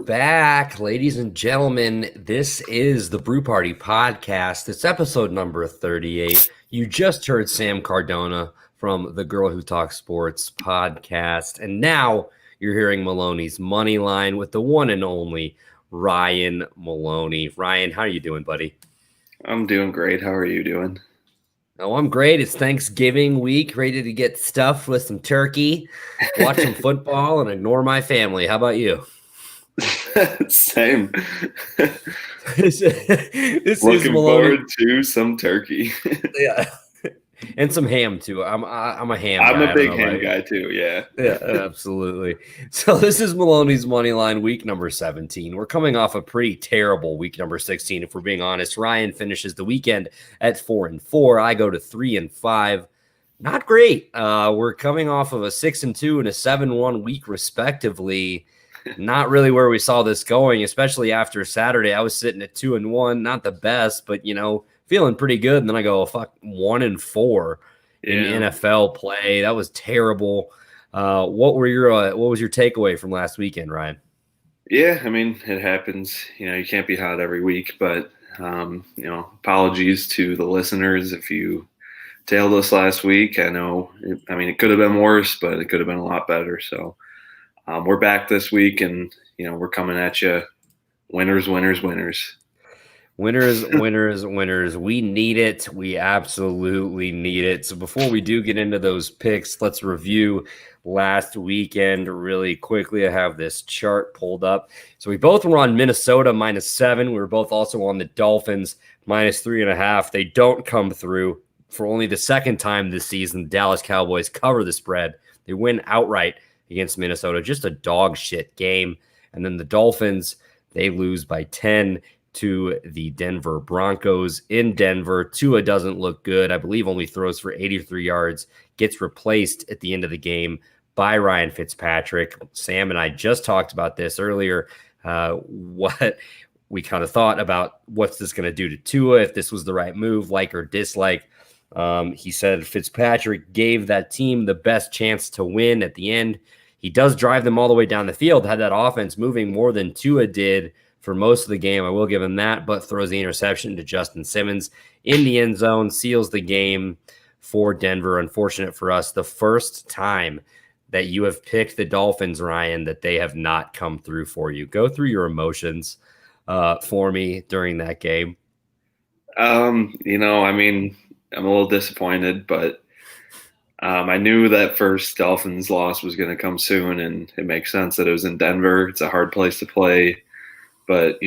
back, ladies and gentlemen. This is the Brew Party Podcast. It's episode number 38. You just heard Sam Cardona from the Girl Who Talks Sports podcast. And now you're hearing Maloney's Money Line with the one and only Ryan Maloney. Ryan, how are you doing, buddy? I'm doing great. How are you doing? Oh, I'm great. It's Thanksgiving week, ready to get stuffed with some turkey, watch some football, and ignore my family. How about you? Same. This Looking forward to some turkey. Yeah, and some ham too. I'm a ham. I'm guy. a big ham guy too. Yeah. Yeah, absolutely. So this is Maloney's Money Line, week number 17. We're coming off a pretty terrible week number 16, if we're being honest. Ryan finishes the weekend at 4-4. I go to 3-5. Not great. We're coming off of a 6-2 and a 7-1 week, respectively. Not really where we saw this going, especially after Saturday. I was sitting at 2-1, not the best, but feeling pretty good. And then I go, 1-4 in NFL play. That was terrible. What was your takeaway from last weekend, Ryan? Yeah, I mean, it happens. You can't be hot every week, but apologies to the listeners if you tailed us last week. I know, it could have been worse, but it could have been a lot better. So we're back this week, and we're coming at you. Winners, winners, winners. Winners, winners, winners. We need it. We absolutely need it. So before we do get into those picks, let's review last weekend really quickly. I have this chart pulled up. So we both were on Minnesota -7. We were both also on the Dolphins -3.5. They don't come through. For only the second time this season, the Dallas Cowboys cover the spread. They win outright against Minnesota. Just a dog shit game. And then the Dolphins, they lose by 10 to the Denver Broncos in Denver. Tua doesn't look good. I believe only throws for 83 yards, gets replaced at the end of the game by Ryan Fitzpatrick. Sam and I just talked about this earlier, what we kind of thought about what's this going to do to Tua, if this was the right move, like or dislike. He said Fitzpatrick gave that team the best chance to win at the end. He does drive them all the way down the field, had that offense moving more than Tua did for most of the game. I will give him that, but throws the interception to Justin Simmons in the end zone, seals the game for Denver. Unfortunate for us, the first time that you have picked the Dolphins, Ryan, that they have not come through for you. Go through your emotions for me during that game. I'm a little disappointed, but I knew that first Dolphins loss was going to come soon, and it makes sense that it was in Denver. It's a hard place to play. But,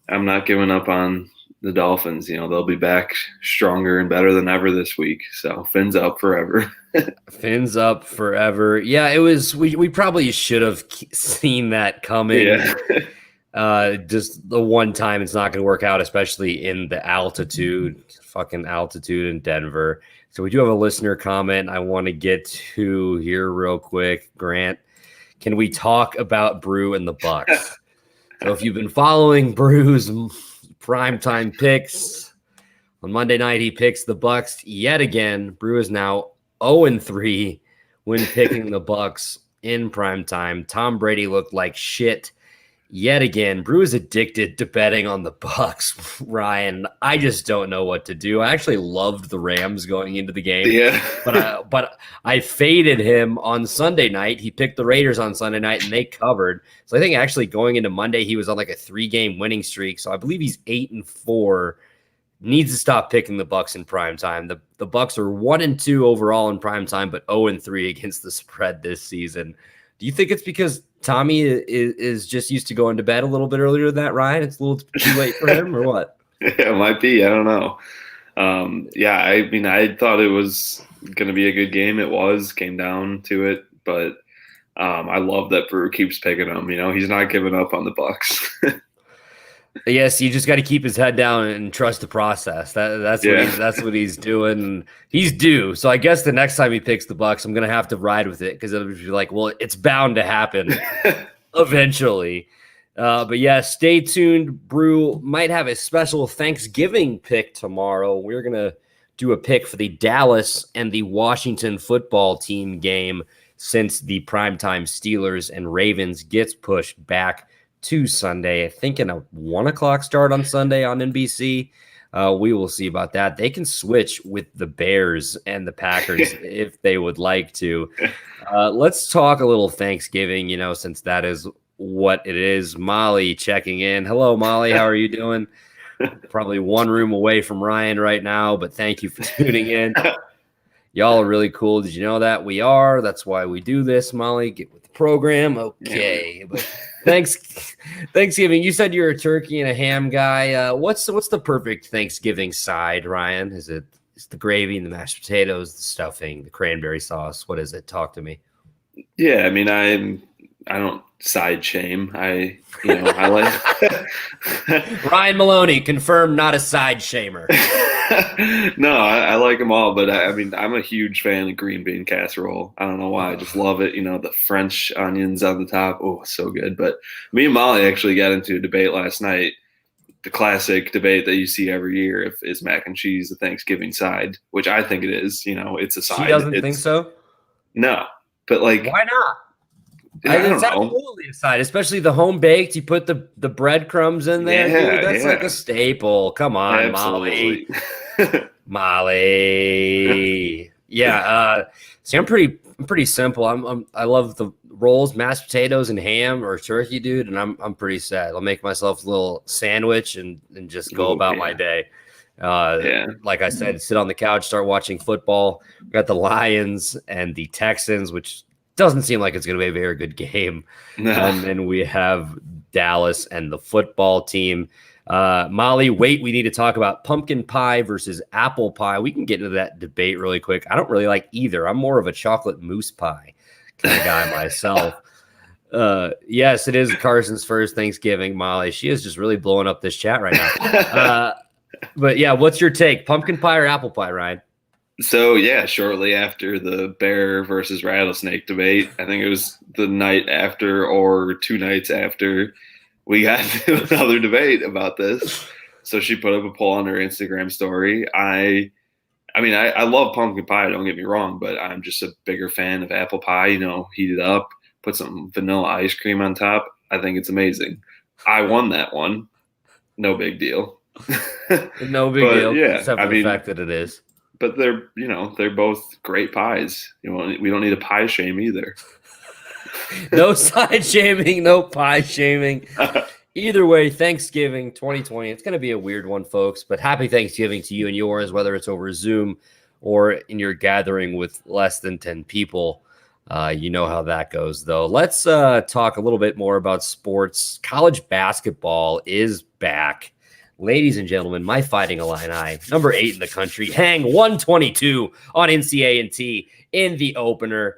I'm not giving up on the Dolphins. They'll be back stronger and better than ever this week. So fins up forever. Fins up forever. Yeah, it was. We probably should have seen that coming. Yeah. Just the one time it's not going to work out, especially in the fucking altitude in Denver. So we do have a listener comment I want to get to here real quick. Grant, can we talk about Brew and the Bucks? So if you've been following Brew's primetime picks, on Monday night he picks the Bucks yet again. Brew is now 0-3 when picking the Bucks in primetime. Tom Brady looked like shit yet again. Brew is addicted to betting on the Bucks. Ryan, I just don't know what to do. I actually loved the Rams going into the game. Yeah. but I faded him on Sunday night. He picked the Raiders on Sunday night, and they covered. So I think actually going into Monday, he was on like a 3-game winning streak. So I believe he's 8-4. Needs to stop picking the Bucks in primetime. The Bucks are 1-2 overall in primetime, but 0-3 against the spread this season. Do you think it's because Tommy is just used to going to bed a little bit earlier than that, Ryan? It's a little too late for him, or what? It might be. I don't know. I thought it was going to be a good game. It came down to it, but I love that Brew keeps picking him. He's not giving up on the Bucks. Yes, you just got to keep his head down and trust the process. That's what he's doing. He's due. So I guess the next time he picks the Bucks, I'm gonna have to ride with it because it'll be like, well, it's bound to happen eventually. But yeah, stay tuned. Brew might have a special Thanksgiving pick tomorrow. We're gonna do a pick for the Dallas and the Washington football team game since the primetime Steelers and Ravens gets pushed back to Sunday. I think in a 1 o'clock start on Sunday on NBC. We will see about that. They can switch with the Bears and the Packers if they would like to. Let's talk a little Thanksgiving, since that is what it is. Molly checking in. Hello, Molly. How are you doing? Probably one room away from Ryan right now, but thank you for tuning in. Y'all are really cool. Did you know that? We are. That's why we do this, Molly. Get with the program. Okay. Yeah. But Thanksgiving, you said you're a turkey and a ham guy. What's the perfect Thanksgiving side, Ryan? Is it the gravy and the mashed potatoes, the stuffing, the cranberry sauce? What is it? Talk to me. Yeah, I mean, I don't side shame. I like Ryan Maloney, confirmed not a side shamer. No, I like them all, but I mean, I'm a huge fan of green bean casserole. I don't know why, I just love it. The French onions on the top. Oh, so good. But me and Molly actually got into a debate last night. The classic debate that you see every year is mac and cheese the Thanksgiving side, which I think it is. It's a side. She doesn't think so? No, but like, why not? I don't it's know. Absolutely a side, especially the home baked. You put the breadcrumbs in there. Yeah, dude, that's like a staple. Come on, absolutely. Molly. Yeah. See, I'm pretty simple. I love the rolls, mashed potatoes, and ham or turkey, dude. And I'm pretty sad. I'll make myself a little sandwich and just go about my day. Like I said, sit on the couch, start watching football. We got the Lions and the Texans, which doesn't seem like it's going to be a very good game. No. And then we have Dallas and the football team. Molly, we need to talk about pumpkin pie versus apple pie. We can get into that debate really quick. I don't really like either. I'm more of a chocolate mousse pie kind of guy myself. Yes, it is Carson's first Thanksgiving, Molly. She is just really blowing up this chat right now. But yeah, what's your take? Pumpkin pie or apple pie, Ryan? So, yeah, shortly after the bear versus rattlesnake debate, I think it was the night after or 2 nights after, we got into another debate about this. So she put up a poll on her Instagram story. I love pumpkin pie, don't get me wrong, but I'm just a bigger fan of apple pie. Heat it up, put some vanilla ice cream on top. I think it's amazing. I won that one. No big deal. No big deal. Yeah, except for the fact that it is. But they're both great pies. We don't need a pie shame either. No side shaming, no pie shaming. Either way, Thanksgiving 2020, it's going to be a weird one, folks. But happy Thanksgiving to you and yours, whether it's over Zoom or in your gathering with less than 10 people. You know how that goes, though. Let's talk a little bit more about sports. College basketball is back. Ladies and gentlemen, my Fighting Illini, number 8 in the country, hang 122 on NCAA in the opener.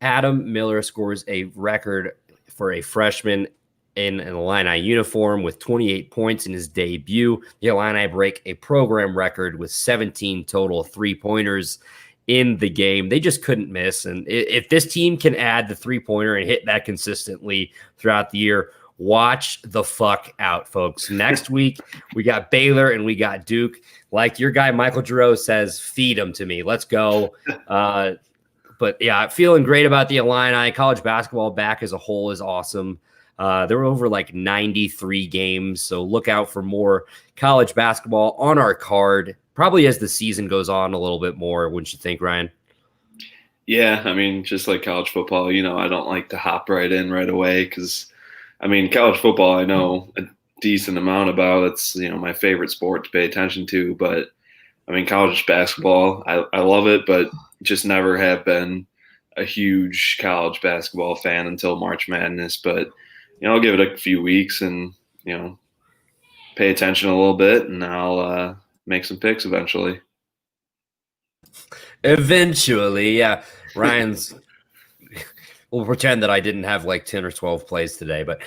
Adam Miller scores a record for a freshman in an Illini uniform with 28 points in his debut. The Illini break a program record with 17 total three-pointers in the game. They just couldn't miss. And if this team can add the three-pointer and hit that consistently throughout the year, watch the fuck out, folks. Next week, we got Baylor and we got Duke. Like your guy, Michael Giroux says, feed them to me. Let's go. But yeah, feeling great about the Illini. College basketball back as a whole is awesome. There were over like 93 games. So look out for more college basketball on our card, probably as the season goes on a little bit more, wouldn't you think, Ryan? Yeah, I mean, just like college football, I don't like to hop right in right away because college football, I know a decent amount about. It's, my favorite sport to pay attention to. But, college basketball, I love it, but just never have been a huge college basketball fan until March Madness. But, I'll give it a few weeks and, pay attention a little bit, and I'll make some picks eventually. Eventually, yeah. Ryan's... We'll pretend that I didn't have like 10 or 12 plays today, but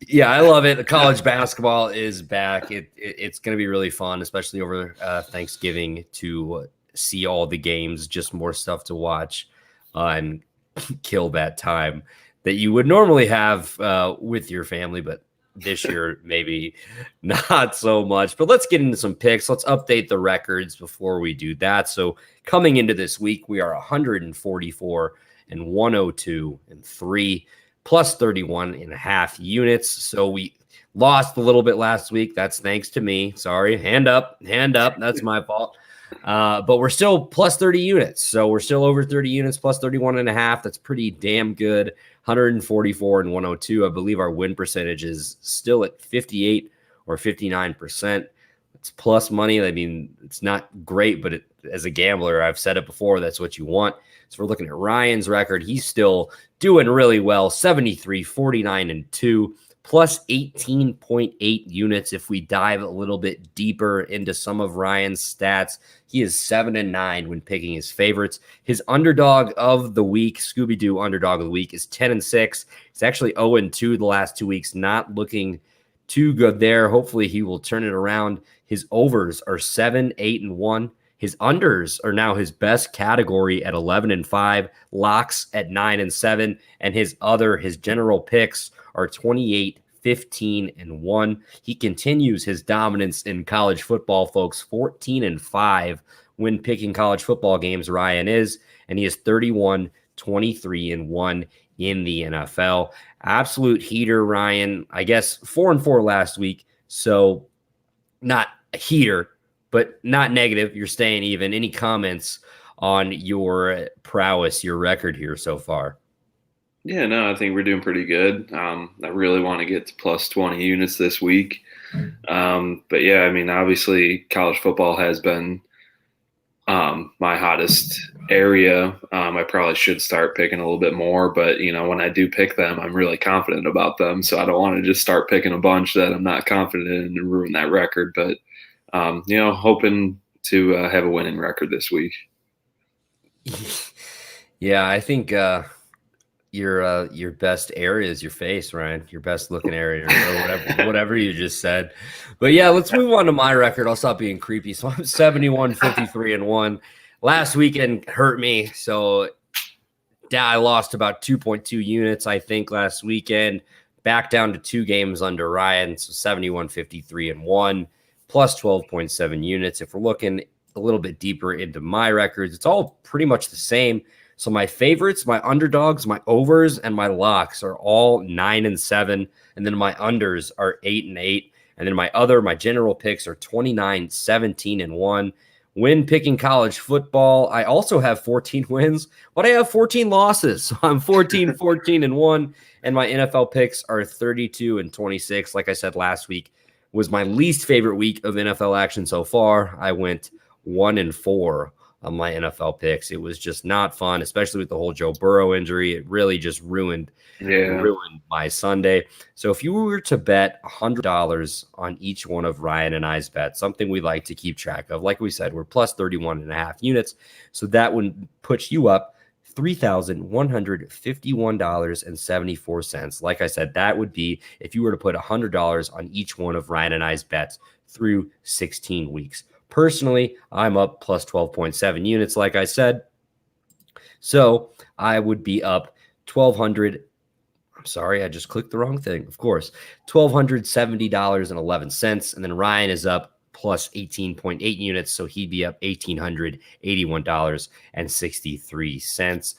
yeah, I love it. College basketball is back. It's going to be really fun, especially over Thanksgiving to see all the games, just more stuff to watch and kill that time that you would normally have with your family, but this year maybe not so much. But let's get into some picks. Let's update the records before we do that. So coming into this week, we are 144 and 102 and 3 plus 31.5 units. So we lost a little bit last week. That's thanks to me. Sorry. Hand up. That's my fault. But we're still plus 30 units. So we're still over 30 units, plus 31.5. That's pretty damn good. 144 and 102. I believe our win percentage is still at 58 or 59%. It's plus money. I mean, it's not great, but as a gambler, I've said it before, that's what you want. So we're looking at Ryan's record. He's still doing really well. 73, 49, and 2, plus 18.8 units. If we dive a little bit deeper into some of Ryan's stats, he is 7-9 when picking his favorites. His underdog of the week, Scooby-Doo underdog of the week, is 10-6. It's actually 0-2 the last 2 weeks. Not looking too good there. Hopefully he will turn it around. His overs are 7, 8, and 1. His unders are now his best category at 11-5, locks at 9-7, and his general picks are 28, 15, and 1. He continues his dominance in college football, folks. 14-5 when picking college football games, Ryan is, and he is 31, 23, and 1 in the NFL. Absolute heater, Ryan. I guess 4-4 last week, so not a heater, but not negative. You're staying even. Any comments on your prowess, your record here so far? Yeah, no, I think we're doing pretty good. I really want to get to plus 20 units this week. But yeah, I mean, obviously college football has been my hottest area. I probably should start picking a little bit more, but when I do pick them, I'm really confident about them. So I don't want to just start picking a bunch that I'm not confident in and ruin that record. But hoping to have a winning record this week. Yeah, I think your best area is your face, Ryan. Your best looking area, or whatever you just said. But yeah, let's move on to my record. I'll stop being creepy. So I'm 71, 53, and 1. Last weekend hurt me, so I lost about 2.2 units, I think, last weekend. Back down to 2 games under Ryan, so 71, 53, and 1, plus 12.7 units. If we're looking a little bit deeper into my records, it's all pretty much the same. So my favorites, my underdogs, my overs, and my locks are all 9-7. And then my unders are 8-8. And then my general picks are 29, 17, and 1. When picking college football, I also have 14 wins, but I have 14 losses. So I'm 14, 14, and 1. And my NFL picks are 32 and 26. Like I said last week, was my least favorite week of NFL action so far. I went 1-4 on my NFL picks. It was just not fun, especially with the whole Joe Burrow injury. It really just ruined my Sunday. So if you were to bet $100 on each one of Ryan and I's bets, something we like to keep track of, like we said, we're plus 31.5 units. So that would put you up $3,151.74. Like I said, that would be if you were to put $100 on each one of Ryan and I's bets through 16 weeks. Personally, I'm up plus 12.7 units, like I said. So I would be up 1,200. I'm sorry, I just clicked the wrong thing. Of course, $1,270.11. And then Ryan is up plus 18.8 units. So he'd be up $1,881.63.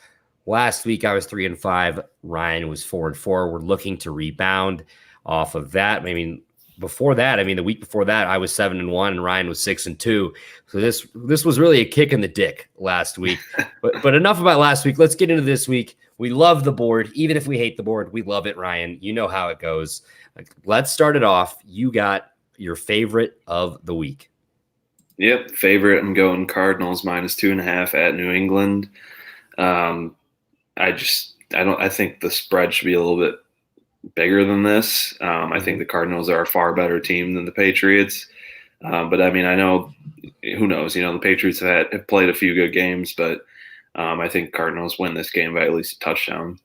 Last week, I was 3-5. Ryan was 4-4. We're looking to rebound off of that. I mean, before that, the week before that, I was 7-1 and Ryan was 6-2. So this was really a kick in the dick last week. But enough about last week. Let's get into this week. We love the board. Even if we hate the board, we love it, Ryan. You know how it goes. Let's start it off. You got your favorite of the week. Yep, favorite. I'm going Cardinals minus 2.5 at New England. I think the spread should be a little bit bigger than this. I think the Cardinals are a far better team than the Patriots. But I mean, I know, who knows? The Patriots have played a few good games, but I think Cardinals win this game by at least a touchdown.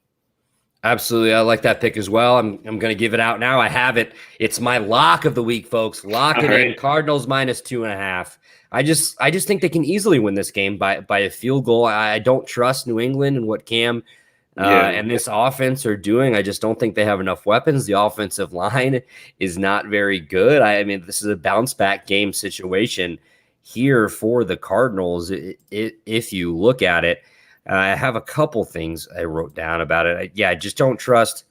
Absolutely. I like that pick as well. I'm going to give it out now. I have it. It's my lock of the week, folks. Lock it in. Cardinals minus 2.5. I just think they can easily win this game by a field goal. I don't trust New England and what Cam and this offense are doing. I just don't think they have enough weapons. The offensive line is not very good. I mean, this is a bounce back game situation here for the Cardinals. If you look at it, I have a couple things I wrote down about it. I just don't trust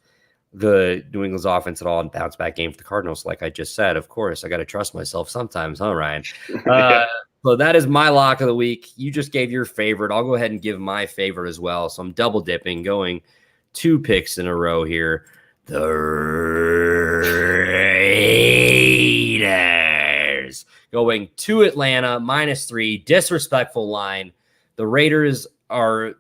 the New England's offense at all and bounce back game for the Cardinals. Like I just said, of course, I got to trust myself sometimes, huh, Ryan? Yeah. So that is my lock of the week. You just gave your favorite. I'll go ahead and give my favorite as well. So I'm double dipping, going 2 picks in a row here. The Raiders going to Atlanta, -3, disrespectful line. The Raiders are,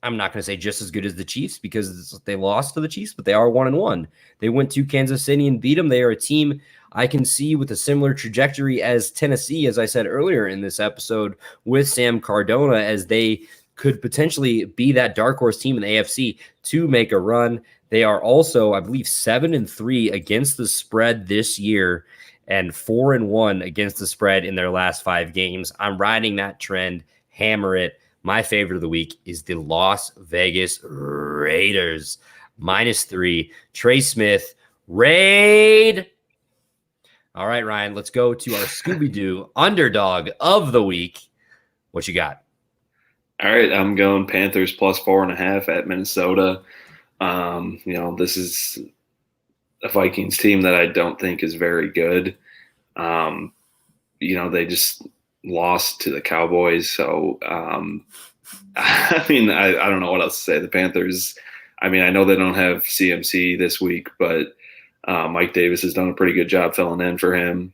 I'm not going to say just as good as the Chiefs because they lost to the Chiefs, but they are 1-1. They went to Kansas City and beat them. They are a team I can see with a similar trajectory as Tennessee, as I said earlier in this episode, with Sam Cardona, as they could potentially be that dark horse team in the AFC to make a run. They are also, I believe, 7-3 against the spread this year and 4-1 against the spread in their last 5 games. I'm riding that trend. Hammer it. My favorite of the week is the Las Vegas Raiders, -3. Trey Smith, Raid. All right, Ryan, let's go to our Scooby-Doo underdog of the week. What you got? All right, I'm going Panthers +4.5 at Minnesota. This is a Vikings team that I don't think is very good. They just lost to the Cowboys. So, I don't know what else to say. The Panthers, I know they don't have CMC this week, but Mike Davis has done a pretty good job filling in for him.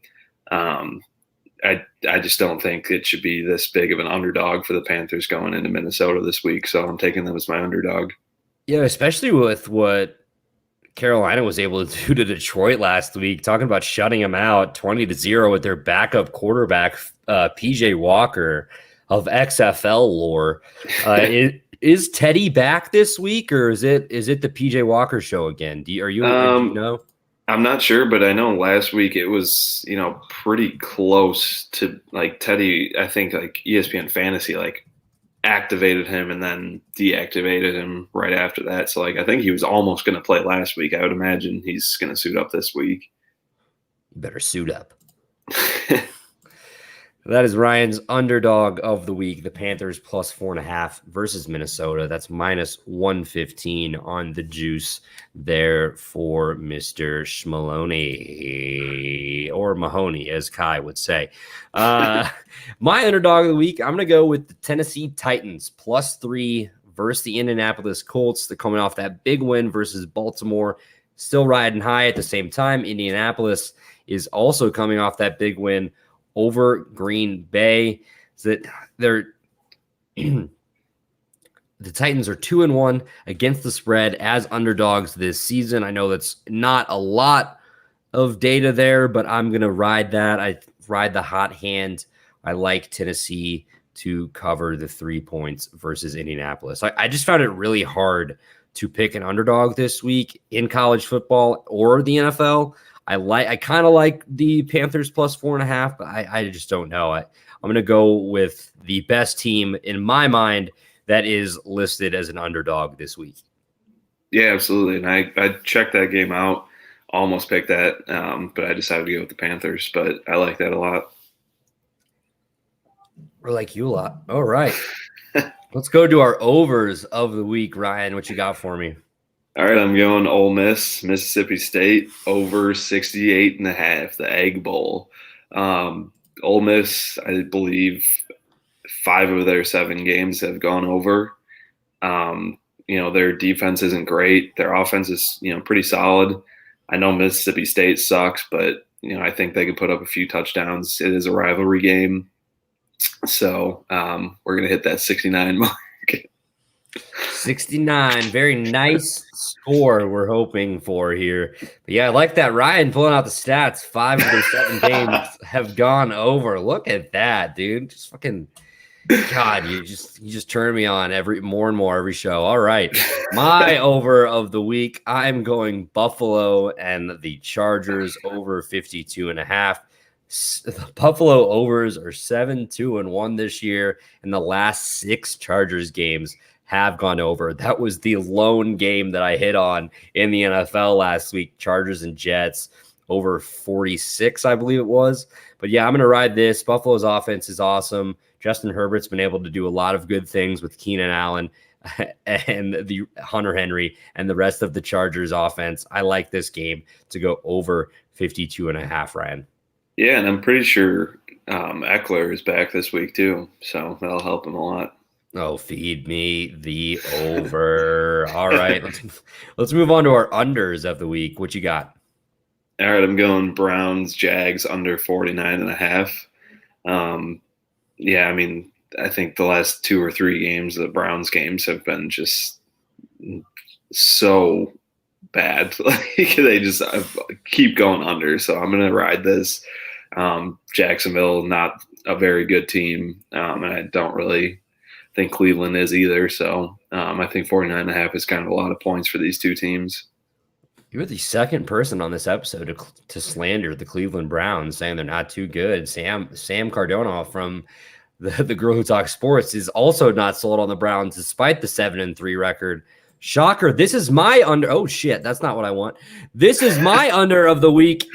I just don't think it should be this big of an underdog for the Panthers going into Minnesota this week. So I'm taking them as my underdog. Yeah, especially with what Carolina was able to do to Detroit last week, talking about shutting them out 20-0 with their backup quarterback, PJ Walker of XFL lore. Is Teddy back this week, or is it the PJ Walker show again? Do you know? I'm not sure, but I know last week it was, pretty close to like Teddy. I think like ESPN Fantasy activated him and then deactivated him right after that. So I think he was almost going to play last week. I would imagine he's going to suit up this week. You better suit up. That is Ryan's underdog of the week, the Panthers +4.5 versus Minnesota. That's -115 on the juice there for Mr. Maloney, or Mahoney, as Kai would say. My underdog of the week, I'm going to go with the Tennessee Titans +3 versus the Indianapolis Colts. They're coming off that big win versus Baltimore, still riding high at the same time. Indianapolis is also coming off that big win over Green Bay. So that the Titans are 2-1 against the spread as underdogs this season. I know that's not a lot of data there, but I'm going to ride that. I ride the hot hand. I like Tennessee to cover the 3 points versus Indianapolis. I just found it really hard to pick an underdog this week in college football or the NFL. I kind of like the Panthers +4.5, but I just don't know. I'm going to go with the best team in my mind that is listed as an underdog this week. Yeah, absolutely. And I checked that game out, almost picked that, but I decided to go with the Panthers. But I like that a lot. We're like you a lot. All right. Let's go to our overs of the week. Ryan, what you got for me? All right, I'm going Ole Miss, Mississippi State, over 68.5, the Egg Bowl. Ole Miss, I believe 5 of their 7 games have gone over. Their defense isn't great. Their offense is, pretty solid. I know Mississippi State sucks, but, I think they could put up a few touchdowns. It is a rivalry game. So we're going to hit that 69 mark. 69, very nice score we're hoping for here. But yeah, I like that. Ryan pulling out the stats. 5 of their 7 games have gone over. Look at that, dude. Just fucking God, you just turn me on more and more every show. All right. My over of the week, I'm going Buffalo and the Chargers over 52.5. The Buffalo overs are 7-2-1 this year, and the last 6 Chargers games have gone over. That was the lone game that I hit on in the NFL last week. Chargers and Jets over 46, I believe it was. But yeah, I'm going to ride this. Buffalo's offense is awesome. Justin Herbert's been able to do a lot of good things with Keenan Allen. and the Hunter Henry and the rest of the Chargers offense. I like this game to go over 52.5, Ryan. Yeah, and I'm pretty sure Eckler is back this week too, so that'll help him a lot. Oh, feed me the over. All right, let's move on to our unders of the week. What you got? All right, I'm going Browns, Jags under 49.5. Yeah, I mean, I think the last 2 or 3 games, the Browns games have been just so bad. Like they just keep going under. So I'm going to ride this. Jacksonville, not a very good team. And I don't really think Cleveland is either. So I think 49.5 is kind of a lot of points for these two teams. You're the second person on this episode to slander the Cleveland Browns, saying they're not too good. Sam Cardona from the Girl Who Talks Sports is also not sold on the Browns, despite the 7-3 record. Shocker! This is my under. Oh shit, that's not what I want. This is my under of the week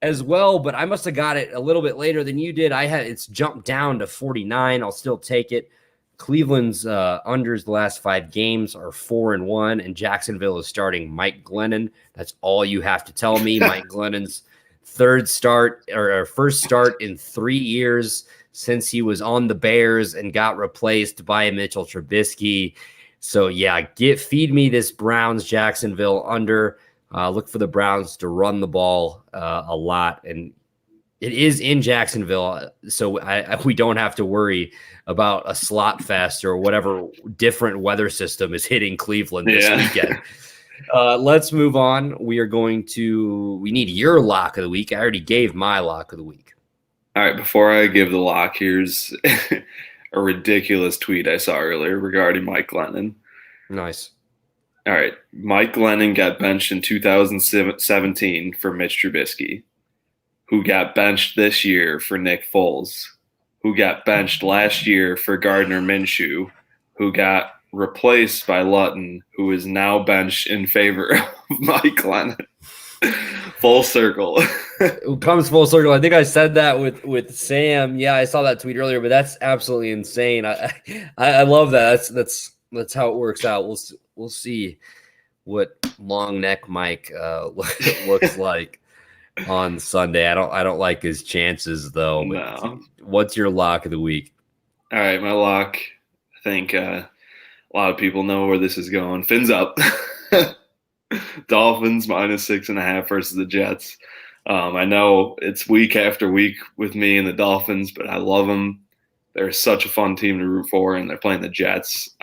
as well, but I must have got it a little bit later than you did. It's jumped down to 49. I'll still take it. Cleveland's unders the last 5 games are 4-1, and Jacksonville is starting Mike Glennon. That's all you have to tell me. Mike Glennon's first start in 3 years since he was on the Bears and got replaced by Mitchell Trubisky. So yeah, feed me this Browns Jacksonville under. Look for the Browns to run the ball a lot, and it is in Jacksonville, so we don't have to worry about a slot fest or whatever different weather system is hitting Cleveland this weekend. Let's move on. We need your lock of the week. I already gave my lock of the week. All right, before I give the lock, here's a ridiculous tweet I saw earlier regarding Mike Glennon. Nice. All right, Mike Glennon got benched in 2017 for Mitch Trubisky, who got benched this year for Nick Foles, who got benched last year for Gardner Minshew, who got replaced by Lutton, who is now benched in favor of Mike Glennon. Full circle. It comes full circle. I think I said that with Sam. Yeah, I saw that tweet earlier, but that's absolutely insane. I love that. That's how it works out. We'll see what long neck Mike looks like on Sunday. I don't like his chances though. No. What's your lock of the week? All right, my lock. I think a lot of people know where this is going. Fins up. Dolphins -6.5 versus the Jets. I know it's week after week with me and the Dolphins, but I love them. They're such a fun team to root for, and they're playing the Jets.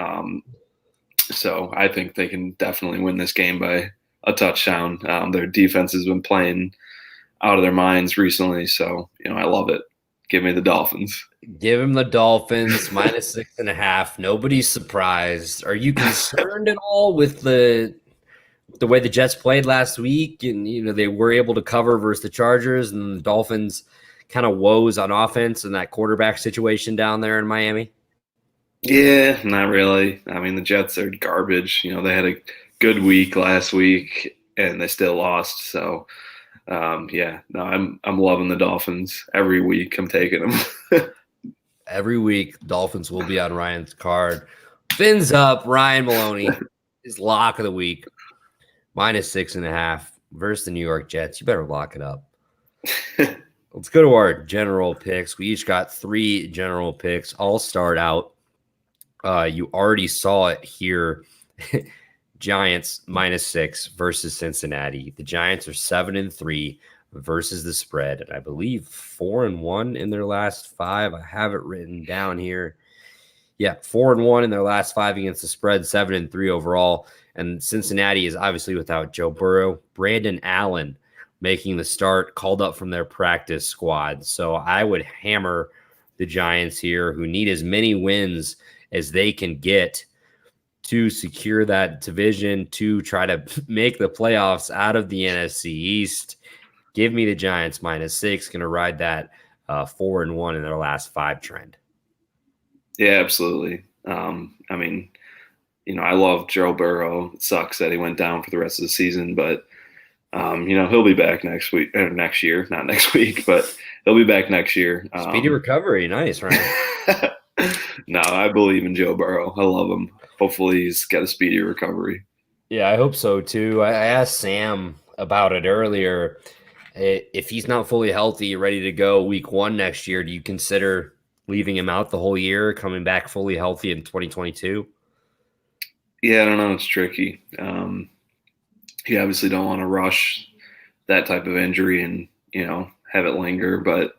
So I think they can definitely win this game by a touchdown. Their defense has been playing out of their minds recently, so I love it. Give me the Dolphins. Give him the Dolphins -6.5. Nobody's surprised. Are you concerned at all with the way the Jets played last week, and they were able to cover versus the Chargers, and the Dolphins kind of woes on offense and that quarterback situation down there in Miami? Yeah, not really. I mean, the Jets are garbage. They had a good week last week, and they still lost. So, I'm loving the Dolphins every week. I'm taking them. Every week, Dolphins will be on Ryan's card. Fins up, Ryan Maloney, his lock of the week. -6.5 versus the New York Jets. You better lock it up. Let's go to our general picks. We each got 3 general picks. I'll start out. You already saw it here. Giants -6 versus Cincinnati. The Giants are 7-3 versus the spread, and I believe 4-1 in their last 5. I have it written down here. Yeah, 4-1 in their last 5 against the spread, 7-3 overall. And Cincinnati is obviously without Joe Burrow. Brandon Allen making the start, called up from their practice squad. So I would hammer the Giants here, who need as many wins as they can get to secure that division, to try to make the playoffs out of the NFC East. Give me the Giants -6. Going to ride that 4-1 in their last 5 trend. Yeah, absolutely. I love Joe Burrow. It sucks that he went down for the rest of the season, but he'll be back next week or next year, not next week, but he'll be back next year. Speedy recovery. Nice, right? No, I believe in Joe Burrow. I love him. hopefully he's got a speedy recovery. Yeah, I hope so too. I asked Sam about it earlier. If he's not fully healthy, ready to go week 1 next year, do you consider leaving him out the whole year, coming back fully healthy in 2022? Yeah, I don't know. It's tricky. You obviously don't want to rush that type of injury and, have it linger. But,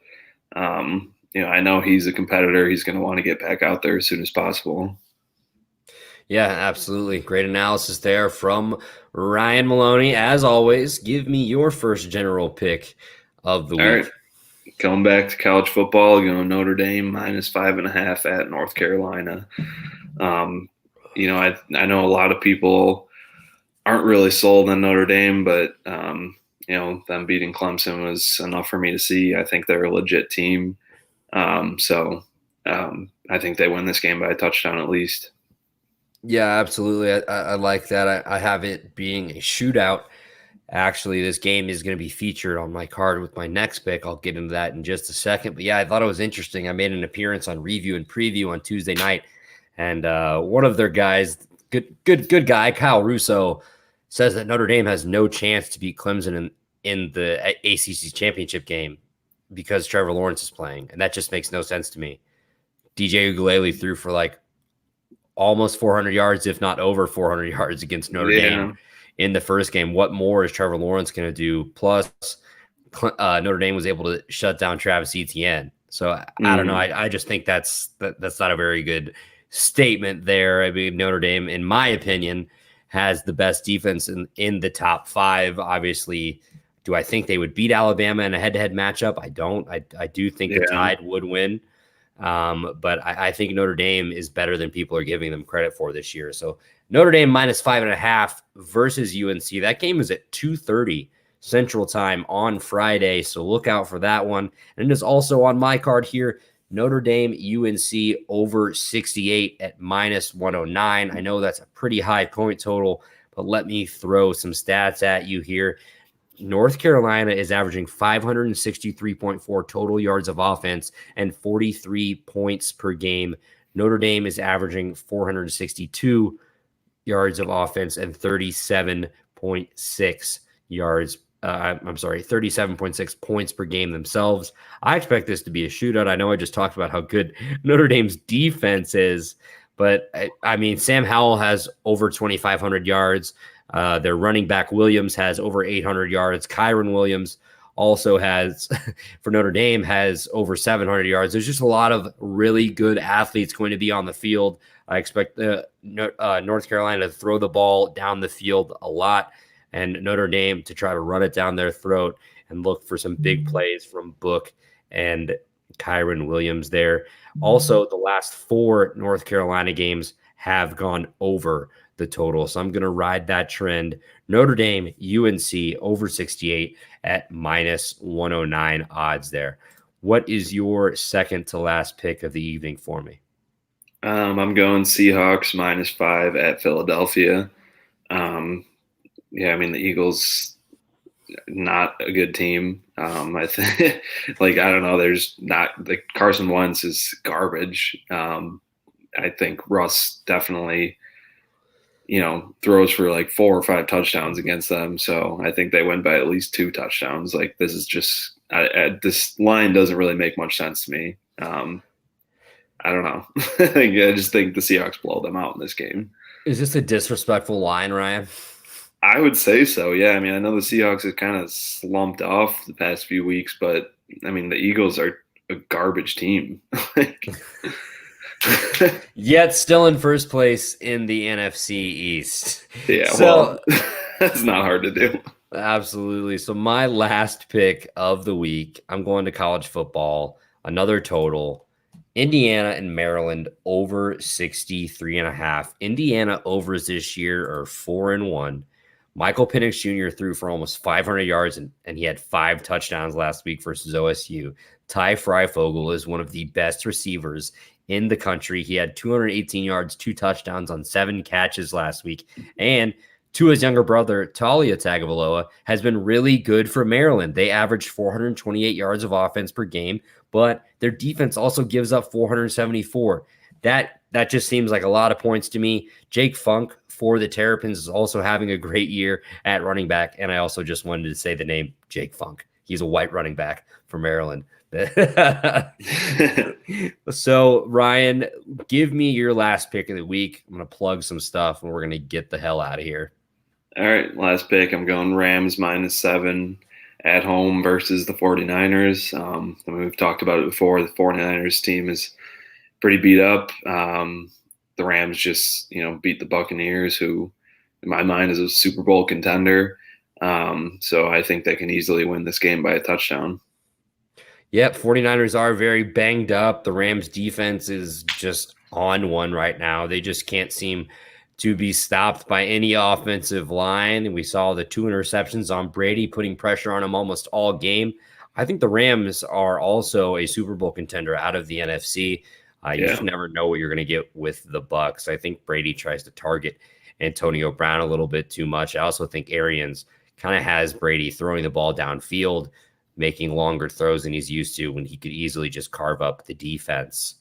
I know he's a competitor. He's going to want to get back out there as soon as possible. Yeah, absolutely. Great analysis there from Ryan Maloney. As always, give me your first general pick of the All week. right. Coming back to college football, going Notre Dame -5.5 at North Carolina. I know a lot of people aren't really sold on Notre Dame, but them beating Clemson was enough for me to see. I think they're a legit team. I think they win this game by a touchdown at least. Yeah, absolutely. I like that. I have it being a shootout. Actually, this game is going to be featured on my card with my next pick. I'll get into that in just a second. But yeah, I thought it was interesting. I made an appearance on Review and Preview on Tuesday night, and one of their guys, good guy, Kyle Russo, says that Notre Dame has no chance to beat Clemson in the ACC championship game because Trevor Lawrence is playing, and that just makes no sense to me. DJ Ugalele threw for like almost 400 yards, if not over 400 yards against Notre Dame in the first game. What more is Trevor Lawrence going to do? Plus, Notre Dame was able to shut down Travis Etienne. So I don't know. I just think that's not a very good statement there. I mean, Notre Dame, in my opinion, has the best defense in the top 5. Obviously, do I think they would beat Alabama in a head-to-head matchup? I don't. I do think the Tide would win. But I think Notre Dame is better than people are giving them credit for this year. So Notre Dame -5.5 versus UNC. That game is at 2:30 Central Time on Friday. So look out for that one. And it is also on my card here. Notre Dame UNC over 68 at -109. I know that's a pretty high point total, but let me throw some stats at you here. North Carolina is averaging 563.4 total yards of offense and 43 points per game. Notre Dame is averaging 462 yards of offense and 37.6 yards. 37.6 points per game themselves. I expect this to be a shootout. I know I just talked about how good Notre Dame's defense is, but I mean, Sam Howell has over 2,500 yards. Their running back Williams has over 800 yards. Kyron Williams also has, for Notre Dame, has over 700 yards. There's just a lot of really good athletes going to be on the field. I expect North Carolina to throw the ball down the field a lot, and Notre Dame to try to run it down their throat and look for some big plays from Book and Kyron Williams there. Also, the last 4 North Carolina games have gone over the total. So I'm going to ride that trend. Notre Dame, UNC over 68 at -109 odds there. What is your second to last pick of the evening for me? I'm going Seahawks -5 at Philadelphia. I mean, the Eagles, not a good team. I think, I don't know. There's not, Carson Wentz is garbage. I think Russ definitely, throws for like 4 or 5 touchdowns against them. So I think they win by at least 2 touchdowns. This is just, this line doesn't really make much sense to me. I don't know. I just think the Seahawks blow them out in this game. Is this a disrespectful line, Ryan? I would say so, yeah. I mean, I know the Seahawks have kind of slumped off the past few weeks, but, I mean, the Eagles are a garbage team. Yet still in first place in the NFC East. Yeah, so, well, that's not hard to do. Absolutely. So my last pick of the week, I'm going to college football, another total. Indiana and Maryland over 63.5. Indiana overs this year are 4-1. Michael Penix Jr. threw for almost 500 yards, and he had 5 touchdowns last week versus OSU. Ty Freifogel is one of the best receivers in the country. He had 218 yards, 2 touchdowns on 7 catches last week. And Tua's younger brother, Talia Tagovailoa, has been really good for Maryland. They averaged 428 yards of offense per game, but their defense also gives up 474. That That just seems like a lot of points to me. Jake Funk for the Terrapins is also having a great year at running back. And I also just wanted to say the name Jake Funk. He's a white running back for Maryland. So, Ryan, give me your last pick of the week. I'm going to plug some stuff and we're going to get the hell out of here. All right, last pick. I'm going Rams -7 at home versus the 49ers. We've talked about it before. The 49ers team is pretty beat up. The Rams just, beat the Buccaneers, who in my mind is a Super Bowl contender. So I think they can easily win this game by a touchdown. Yep, 49ers are very banged up. The Rams defense is just on one right now. They just can't seem to be stopped by any offensive line. We saw the 2 interceptions on Brady, putting pressure on him almost all game. I think the Rams are also a Super Bowl contender out of the NFC. You just never know what you're going to get with the Bucs. I think Brady tries to target Antonio Brown a little bit too much. I also think Arians kind of has Brady throwing the ball downfield, making longer throws than he's used to, when he could easily just carve up the defense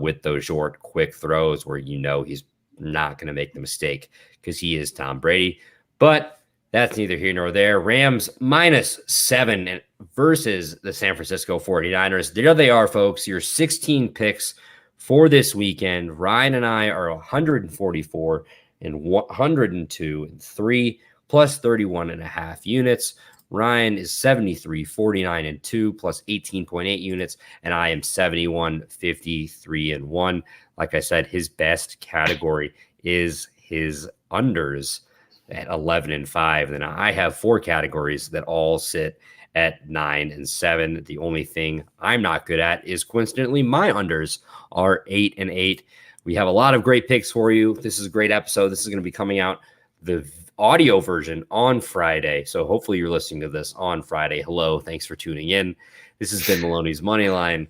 with those short, quick throws where he's not going to make the mistake because he is Tom Brady. But that's neither here nor there. Rams -7 versus the San Francisco 49ers. There they are, folks. Your 16 picks for this weekend. Ryan and I are 144 and 102 and 3 plus 31.5 units. Ryan is 73, 49 and 2 plus 18.8 units. And I am 71, 53 and 1. Like I said, his best category is his unders at 11 and 5. Then I have 4 categories that all sit at 9 and 7. The only thing I'm not good at is, coincidentally, my unders are 8 and 8. We have a lot of great picks for you. This is a great episode. This is going to be coming out the audio version on Friday. So hopefully you're listening to this on Friday. Hello. Thanks for tuning in. This has been Maloney's Moneyline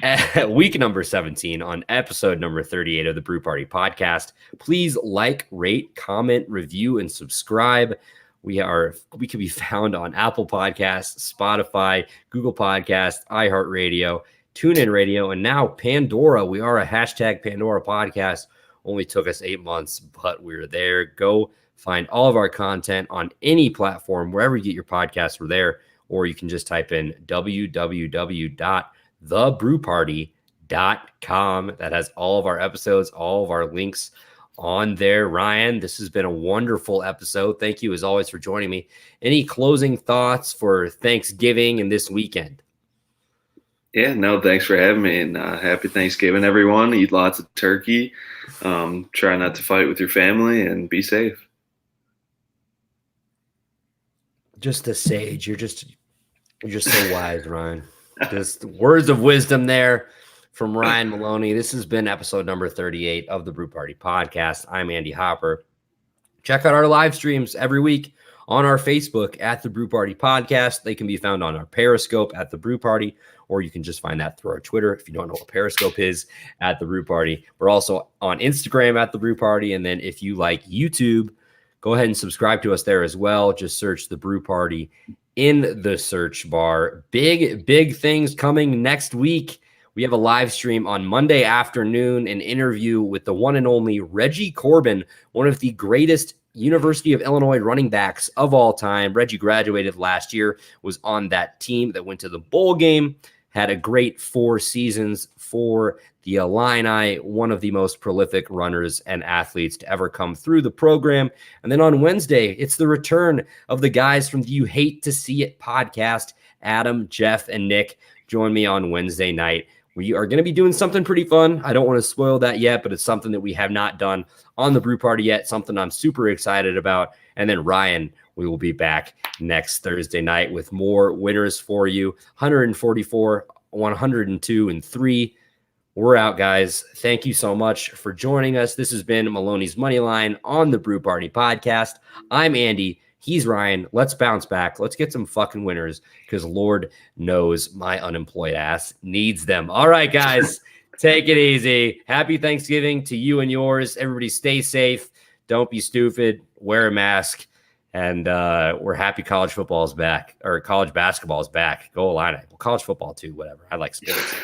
at week number 17 on episode number 38 of the Brew Party podcast. Please like, rate, comment, review, and subscribe. We can be found on Apple Podcasts, Spotify, Google Podcasts, iHeartRadio, TuneIn Radio, and now Pandora. We are a #Pandora podcast. Only took us 8 months, but we're there. Go find all of our content on any platform, wherever you get your podcasts, we're there. Or you can just type in www.thebrewparty.com. That has all of our episodes, all of our links on there. Ryan, this has been a wonderful episode. Thank you, as always, for joining me. Any closing thoughts for Thanksgiving and this weekend? Yeah, no, thanks for having me, and happy Thanksgiving, everyone. Eat lots of turkey. Try not to fight with your family, and be safe. Just a sage. You're just so wise, Ryan. Just words of wisdom there from Ryan Maloney. This has been episode number 38 of the Brew Party podcast. I'm Andy Hopper. Check out our live streams every week on our Facebook at the Brew Party podcast. They can be found on our Periscope at the Brew Party, or you can just find that through our Twitter if you don't know what Periscope is, at the Brew Party. We're also on Instagram at the Brew Party. And then if you like YouTube, go ahead and subscribe to us there as well. Just search the Brew Party in the search bar. Big things coming next week. We have a live stream on Monday afternoon, an interview with the one and only Reggie Corbin, one of the greatest University of Illinois running backs of all time. Reggie graduated last year, was on that team that went to the bowl game, had a great 4 seasons for the Illini, one of the most prolific runners and athletes to ever come through the program. And then on Wednesday, it's the return of the guys from the You Hate to See It podcast. Adam, Jeff, and Nick join me on Wednesday night. We are going to be doing something pretty fun. I don't want to spoil that yet, but it's something that we have not done on the Brew Party yet, something I'm super excited about. And then Ryan, we will be back next Thursday night with more winners for you. 144, 102, and 3. We're out, guys. Thank you so much for joining us. This has been Maloney's Moneyline on the Brew Party podcast. I'm Andy. He's Ryan. Let's bounce back. Let's get some fucking winners, because Lord knows my unemployed ass needs them. All right, guys, take it easy. Happy Thanksgiving to you and yours. Everybody stay safe. Don't be stupid. Wear a mask. And we're happy college football is back, or college basketball is back. Go Illini. Well, college football too, whatever. I like sports.